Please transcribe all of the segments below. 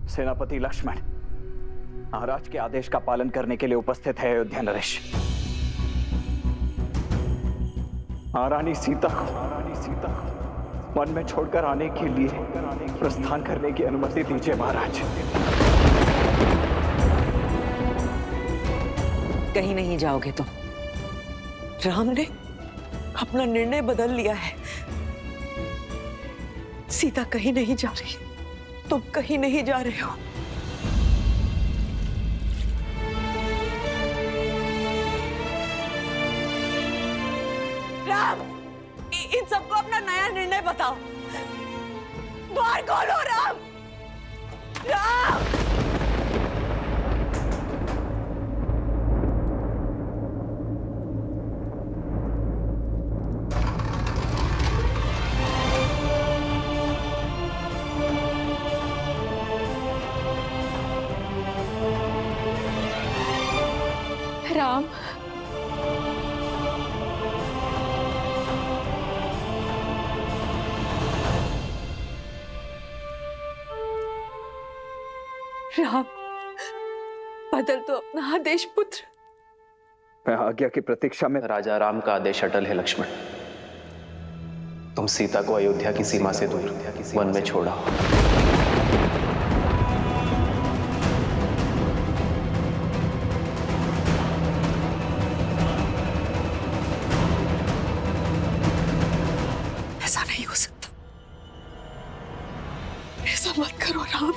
सेनापति लक्ष्मण महाराज के आदेश का पालन करने के लिए उपस्थित है अयोध्या नरेश। महारानी सीता को वन में छोड़कर आने के लिए प्रस्थान करने की अनुमति दीजिए महाराज। कहीं नहीं जाओगे तुम। राम ने अपना निर्णय बदल लिया है। सीता कहीं नहीं जा रही, तुम कहीं नहीं जा रहे हो। राम, इन सबको अपना नया निर्णय बताओ। द्वार खोलो राम। राम, राम, राम, बदल दो अपना आदेश पुत्र। मैं आज्ञा की प्रतीक्षा में। राजा राम का आदेश अटल है लक्ष्मण। तुम सीता को अयोध्या की सीमा से दूर वन में छोड़ा। ऐसा नहीं हो सकता। ऐसा मत करो राम,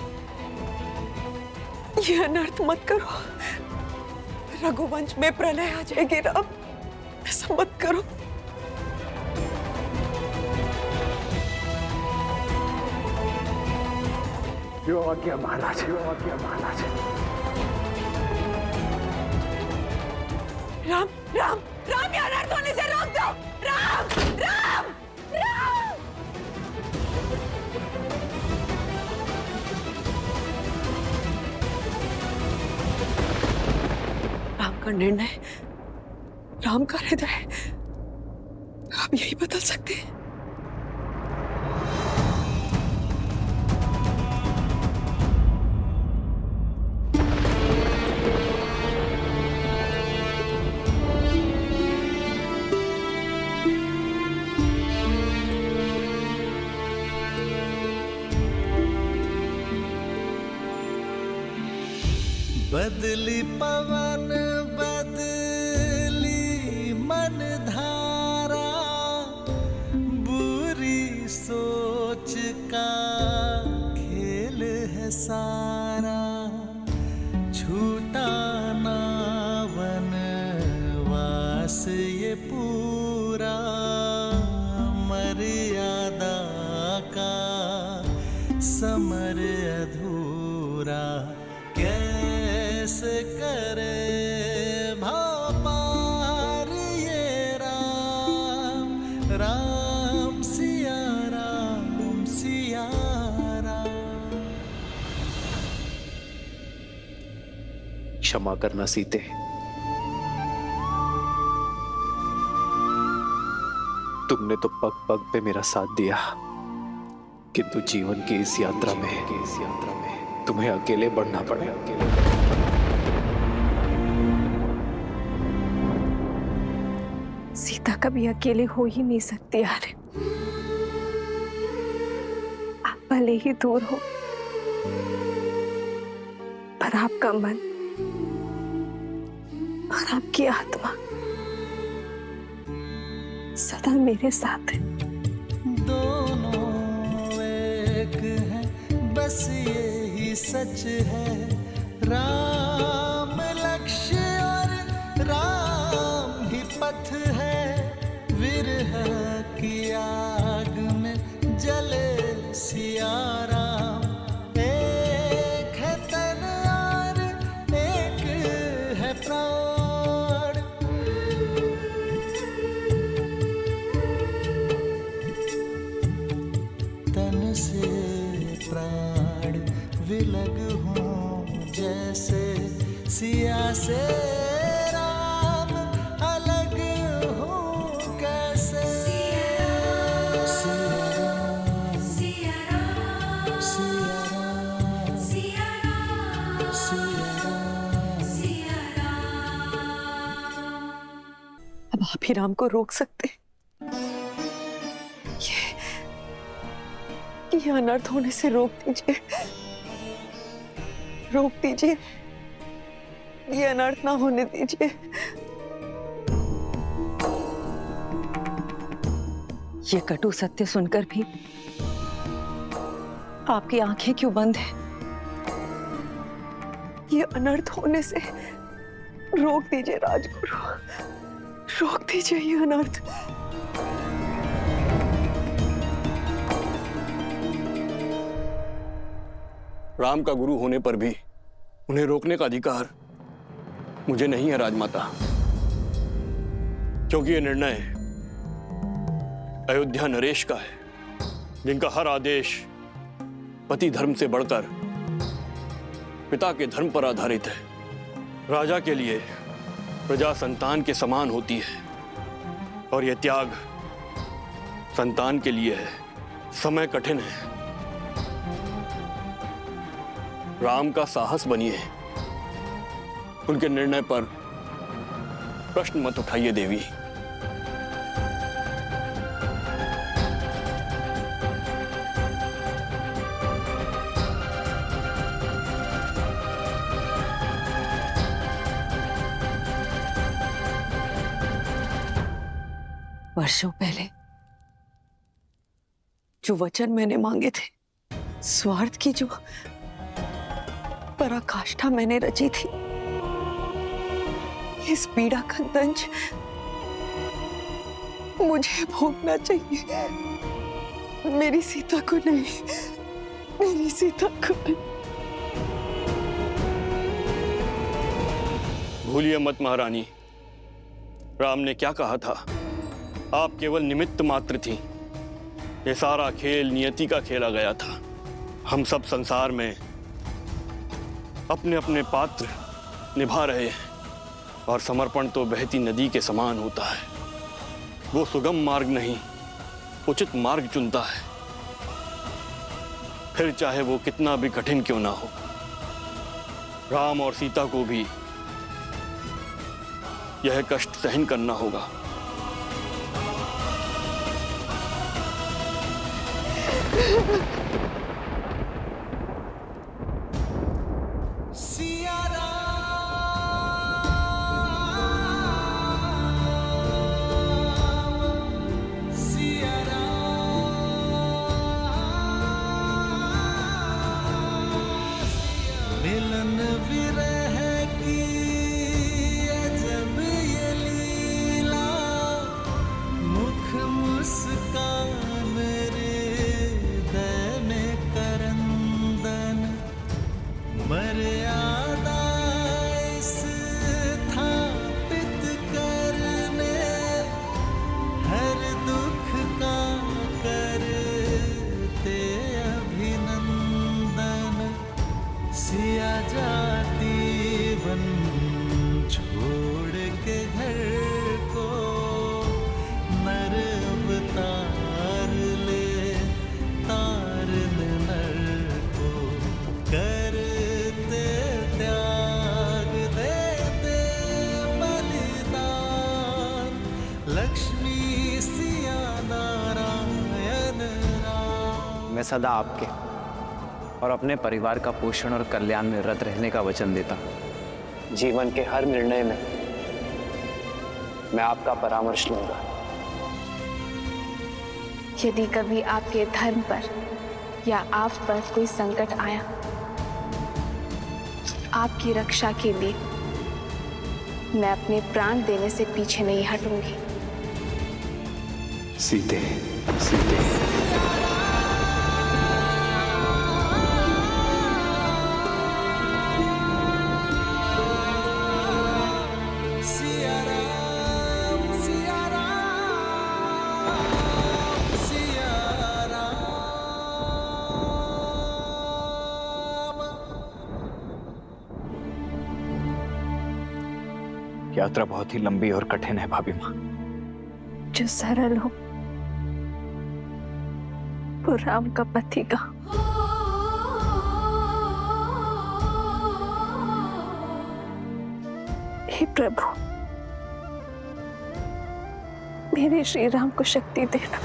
ये अनर्थ मत करो। रघुवंश में प्रलय आ जाएगी राम, ऐसा मत करो। जो आज्ञा महाराज, जो आज्ञा महाराज। राम, राम, राम, ये अनर्थ होने से रोक दो। राम, राम, राम। राम का निर्णय, राम का हृदय, आप यही बदल सकते हैं। बदली पवन बदली मन धारा, बुरी सोच का खेल है सारा। छूटा ना वनवास ये पूरा, मर्यादा का समर अधूरा। कैसे करे भाव पार ये राम, राम सिया राम, सिया राम। क्षमा करना सीते। तुमने तो पग पग पे मेरा साथ दिया, किंतु जीवन की इस यात्रा में तुम्हें अकेले बढ़ना पड़े। सीता कभी अकेले हो ही नहीं सकती यार। आप भले ही दूर हो, पर आपका मन और आपकी आत्मा सदा मेरे साथ है। दोनों एक है, बस यही सच है। राम लक्ष्य और राम ही पथ है। विरह की आग में जले सिया राम। एक है तन और एक है प्राण। तन से प्राण विलग हों जैसे, सिया से राम अलग हों कैसे। सिया राम, सिया राम, सिया राम, सिया अब आप ही राम को रोक सकते। ये अनर्थ होने से रोक दीजिए, रोक दीजिए, ये अनर्थ ना होने दीजिए। ये कटु सत्य सुनकर भी आपकी आंखें क्यों बंद हैं? ये अनर्थ होने से रोक दीजिए राजगुरु, रोक दीजिए ये अनर्थ। राम का गुरु होने पर भी उन्हें रोकने का अधिकार मुझे नहीं है राजमाता, क्योंकि यह निर्णय अयोध्या नरेश का है, जिनका हर आदेश पति धर्म से बढ़कर पिता के धर्म पर आधारित है। राजा के लिए प्रजा संतान के समान होती है, और यह त्याग संतान के लिए है। समय कठिन है, राम का साहस बनिए, उनके निर्णय पर प्रश्न मत उठाइए देवी। वर्षों पहले जो वचन मैंने मांगे थे, स्वार्थ की जो पराकाष्ठा मैंने रची थी, इस पीड़ा का दंश मुझे भोगना चाहिए, मेरी सीता को नहीं, मेरी सीता को नहीं। भूलिए मत महारानी, राम ने क्या कहा था? आप केवल निमित्त मात्र थी। ये सारा खेल नियति का खेला गया था। हम सब संसार में अपने अपने पात्र निभा रहे हैं, और समर्पण तो बहती नदी के समान होता है। वो सुगम मार्ग नहीं, उचित मार्ग चुनता है, फिर चाहे वो कितना भी कठिन क्यों ना हो। राम और सीता को भी यह कष्ट सहन करना होगा। सिया राम, सिया राम, मिलन विरह की अजब ये लीला, मुख मुस्कान हृदय में करंदन, मर्यादा स्थापित करने, हर दुख का करते अभिनंदन, सिया जाती वन छोड़ के घर को, नर अवतार ले तार नर को, करते त्याग देते बलिदान, लक्ष्मी सिया नारायण राम। मैं सदा आपके और अपने परिवार का पोषण और कल्याण में रत रहने का वचन देता हूं। जीवन के हर निर्णय में मैं आपका परामर्श लूंगा। यदि कभी आपके धर्म पर या आप पर कोई संकट आया, आपकी रक्षा के लिए मैं अपने प्राण देने से पीछे नहीं हटूंगी। सीते, सीते। सिया राम, सिया राम, सिया राम। यात्रा बहुत ही लंबी और कठिन है भाभी माँ। जो सरल हो वो राम का पति का। हे प्रभु, मेरे श्री राम को शक्ति देना।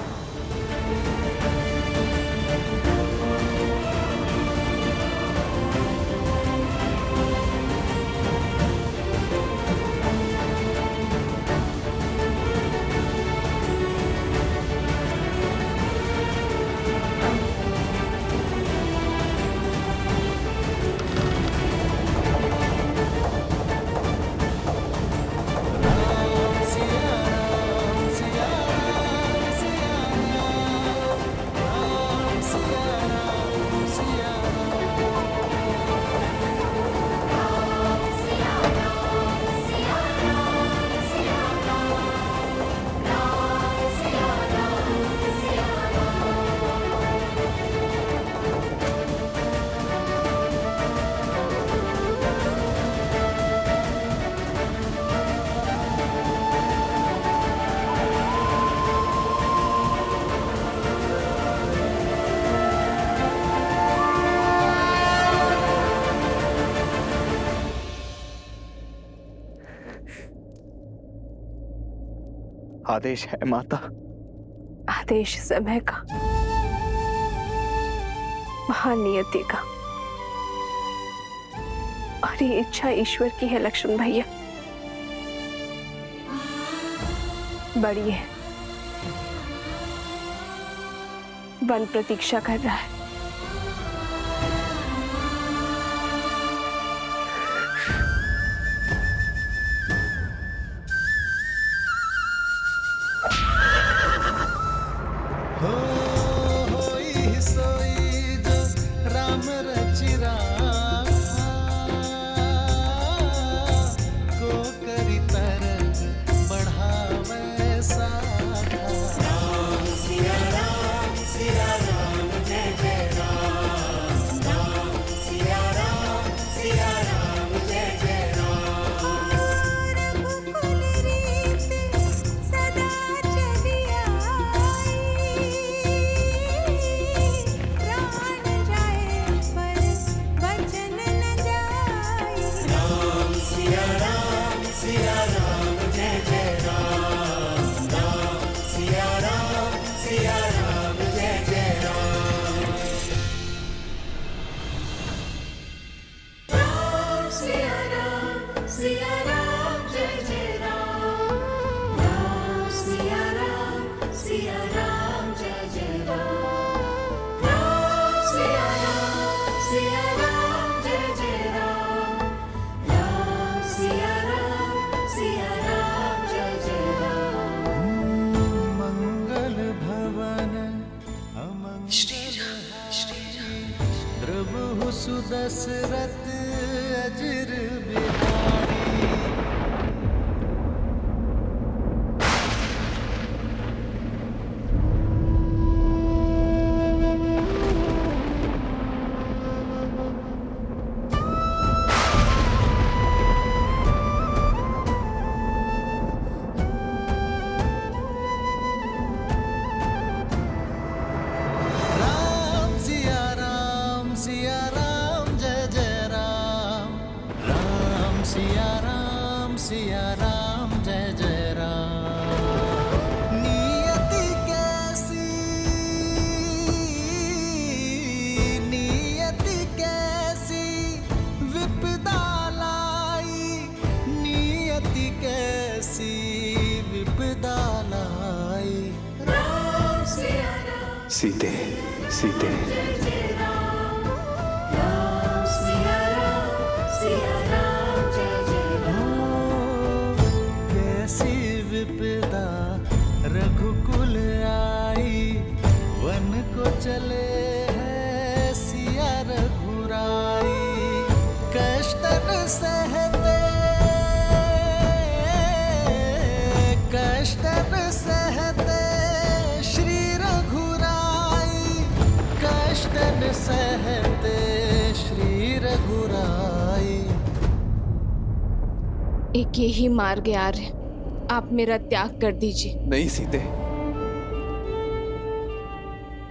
आदेश है माता। आदेश समय का, महानियति का, और ये इच्छा ईश्वर की है लक्ष्मण भैया। बड़ी है, वन प्रतीक्षा कर रहा है। होई सोई जो राम रचि राखा, को करी तरग बढ़ावे साखा। राम सिया राम जय जय राम। राम सिया राम जय जय राम। रघुकुल रीत सदा चली आई, प्राण जाए पर वचन न जाए। राम सिया राम जय जय राम। राम सिया राम जय जय राम। राम सिया राम जय जय राम। राम सिया राम जय जय राम। राम सिया राम जय जय राम। राम सिया राम जय जय राम। मंगल भवन अमंगल द्रवहु सुदशरथ अजिर बिहारी। राम सिया राम जय जय राम। राम सिया राम जय जय राम। नियति कैसी विपदा लाई। नियति कैसी विपदा लाई। राम सिया राम सीते सीते जय जय राम। राम सिया राम जय जय राम। कैसी विपदा रघुकुल आई, वन को चले हैं सिया रघुराई। कष्टन सहते श्री रघुराई। कष्टन सहते श्री रघुराई। एक यही मार्ग है आर्य, आप मेरा त्याग कर दीजिए। नहीं सीते,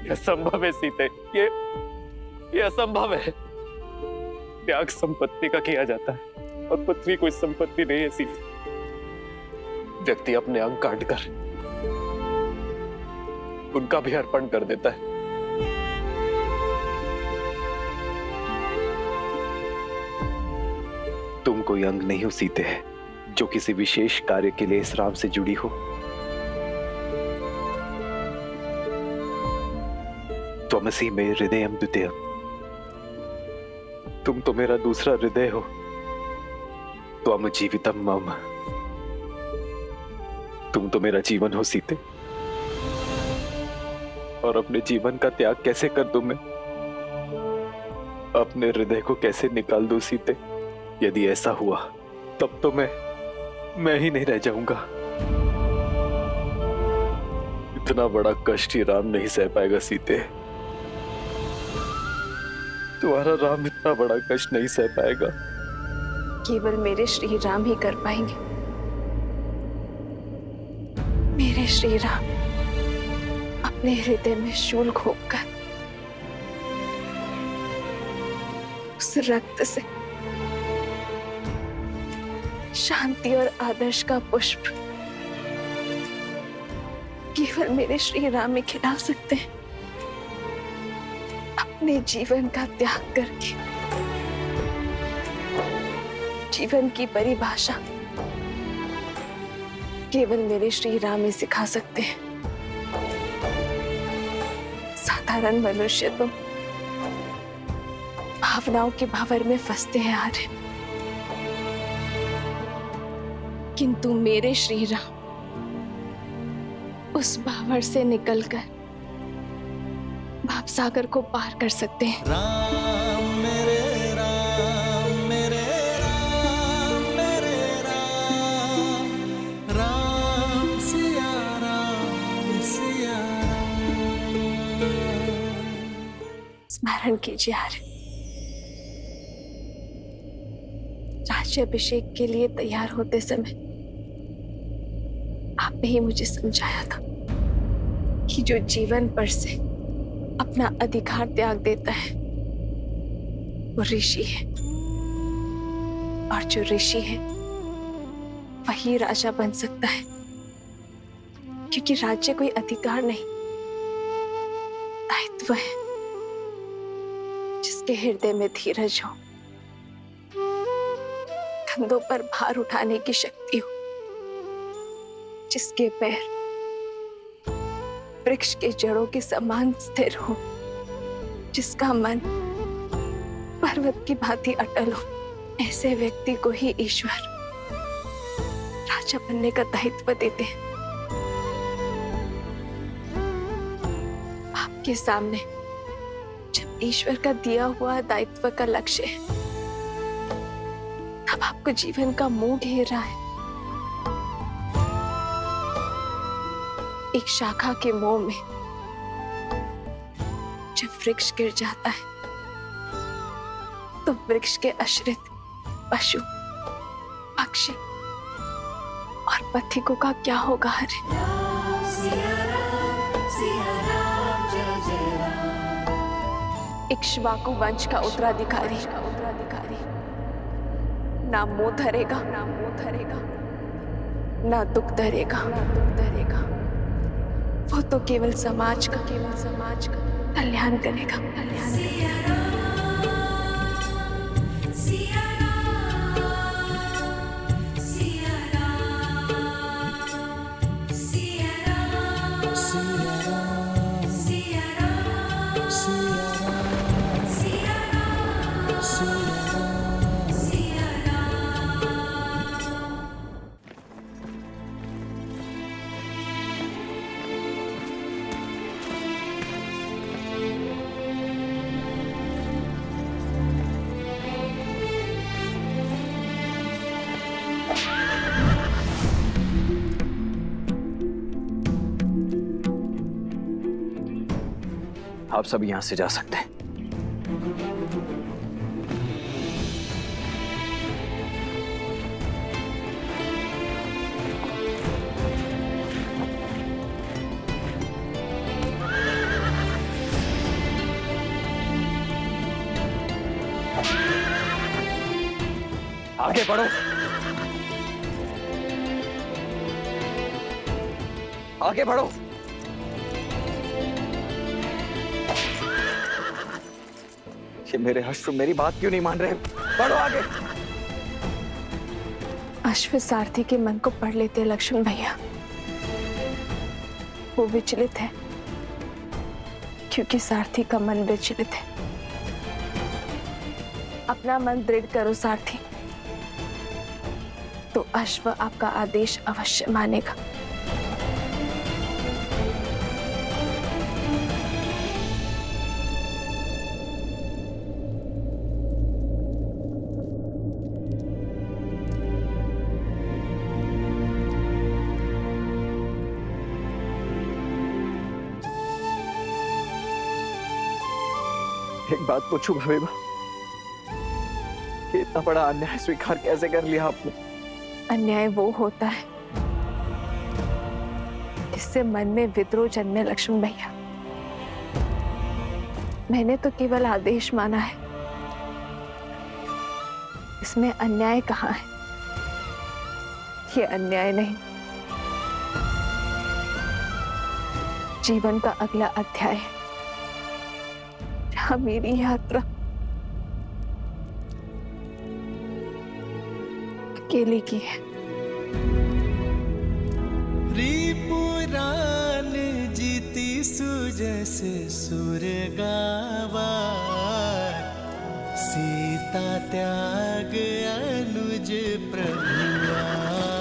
यह असंभव है सीते, ये असंभव है। त्याग संपत्ति का किया जाता है और पृथ्वी कोई संपत्ति नहीं है सीते। व्यक्ति अपने अंग काटकर उनका भी अर्पण कर देता है। तुम कोई अंग नहीं हो सीते, जो किसी विशेष कार्य के लिए इस राम से जुड़ी हो। त्वमसि मे हृदयम द्वितीयम्। तुम तो मेरा दूसरा हृदय हो। त्वम जीवितम मम। तुम तो मेरा जीवन हो सीते। और अपने जीवन का त्याग कैसे कर दूं मैं? अपने हृदय को कैसे निकाल दूं सीते? यदि ऐसा हुआ तब तो मैं ही नहीं रह जाऊंगा। इतना बड़ा कष्ट ही राम नहीं सह पाएगा सीते। तुम्हारा राम इतना बड़ा कष्ट नहीं सह पाएगा। केवल मेरे श्री राम ही कर पाएंगे। मेरे श्री राम अपने हृदय में शूल घोंपकर उस रक्त से शांति और आदर्श का पुष्प केवल मेरे श्री राम में खिला सकते हैं। अपने जीवन का त्याग करके जीवन की परिभाषा केवल मेरे श्री राम ही सिखा सकते हैं। साधारण मनुष्य तो भावनाओं के भावर में फंसते हैं आर्य, किंतु मेरे श्री राम उस भावर से निकलकर भाव सागर को पार कर सकते हैं। राम मेरे राम मेरे राम मेरे राम राम सिया स्मरण कीजिए आर्य। राज्याभिषेक के लिए तैयार होते समय आपने ही मुझे समझाया था कि जो जीवन पर से अपना अधिकार त्याग देता है वो ऋषि है, और जो ऋषि है वही राजा बन सकता है, क्योंकि राज्य कोई अधिकार नहीं, दायित्व है। जिसके हृदय में धीरज हो, कंधों पर भार उठाने की शक्ति हो, जिसके पैर वृक्ष के जड़ों के समान स्थिर हो, जिसका मन पर्वत की भांति अटल हो, ऐसे व्यक्ति को ही ईश्वर राजा बनने का दायित्व देते हैं। आपके सामने जब ईश्वर का दिया हुआ दायित्व का लक्ष्य है, तब आपको जीवन का मोह घेर रहा है। एक शाखा के मोह में जब वृक्ष गिर जाता है तो वृक्ष के आश्रित पशु, पक्षी और पथिकों का क्या होगा? हरे इक्ष्वाकु वंश का उत्तराधिकारी ना मोह धरेगा, ना दुख धरेगा। वो तो केवल समाज का कल्याण करेगा। आप सब यहां से जा सकते हैं। आगे बढ़ो, आगे बढ़ो। ये मेरे अश्व मेरी बात क्यों नहीं मान रहे? बढ़ो आगे। अश्व सारथी के मन को पढ़ लेते लक्ष्मण भैया। वो विचलित है क्योंकि सारथी का मन विचलित है। अपना मन दृढ़ करो सारथी, तो अश्व आपका आदेश अवश्य मानेगा। एक बात पूछूं भवेबा, कि इतना बड़ा अन्याय स्वीकार कैसे कर लिया आपने? अन्याय वो होता है जिससे मन में विद्रोह जन्मे लक्ष्मण भैया। मैंने तो केवल आदेश माना है, इसमें अन्याय कहाँ है? ये अन्याय नहीं, जीवन का अगला अध्याय है जहां मेरी यात्रा अकेले की है। रिपुरान जीती सुजस सुर गावा, सीता त्याग अनुज प्रभुआ।